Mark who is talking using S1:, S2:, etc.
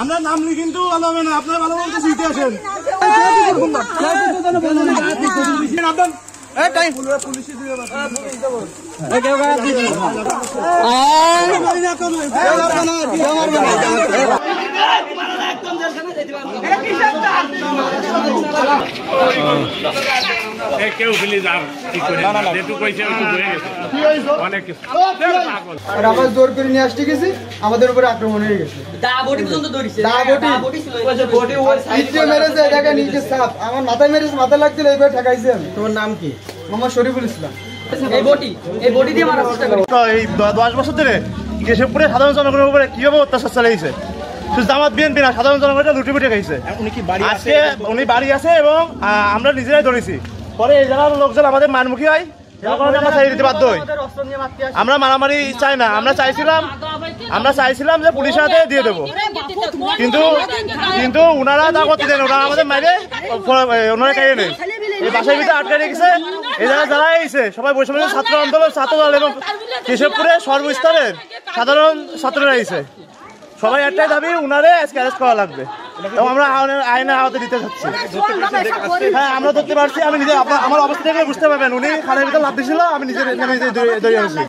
S1: আমরা নামলি কিন্তু ভালো হবে না, আপনার ভালো বলতে শিখতে আসেন।
S2: কেউ জোর করে নিয়ে আসতে গেছি, আমাদের উপরে আক্রমণ হয়ে গেছে। আমার মাথায় মেরেছে, মাথা লাগছিল, এইভাবে ঠেকাইছে। তোমার নাম কি? মোহাম্মদ শরীফুল ইসলাম।
S3: এই বডি দিয়ে মারার চেষ্টা করি।
S1: এই 10 বছর ধরে কেশবপুরে সাধারণ জনগণের উপরে কিভাবে অত্যাচার চালিয়েছে, শুধু জামাত বিএনপি না, সাধারণ জনগণটা লুটিপুটে খাইছে। আজকে উনি বাড়ি আছে এবং আমরা নিজেরাই ধরেছি। পরে এই জায়গার লোকজন আমাদের মানমুখী হয়, আমরা চাই দিতে বাধ্য হই। আমরা মারামারি চাই না, আমরা চাইছিলাম যে পুলিশের হাতে দিয়ে দেবো, কিন্তু ওনারা তা করতে দেন, ওনারা আমাদের মাইরে ওনারা খাইয়ে নেই। এই বাসার ভিতরে আটকে রেখেছে। এই জায়গায় যারা এসেছে সবাই বৈষম্য ছাত্র আন্দোলন, ছাত্রদল এবং কেশবপুরের সর্বস্তরের সাধারণ ছাত্ররা এসেছে। সবাই একটাই দাবি, উনারে আজকে অ্যারেস্ট করা লাগবে এবং আমরা আইনের আওতায় দিতে চাচ্ছি। হ্যাঁ, আমরা ধরতে পারছি। আমি নিজে আমার অবস্থা থেকে বুঝতে পারবেন, উনি খালের ভিতরে লাফ দিয়েছিল, আমি নিজে দৌড়ে আসছি।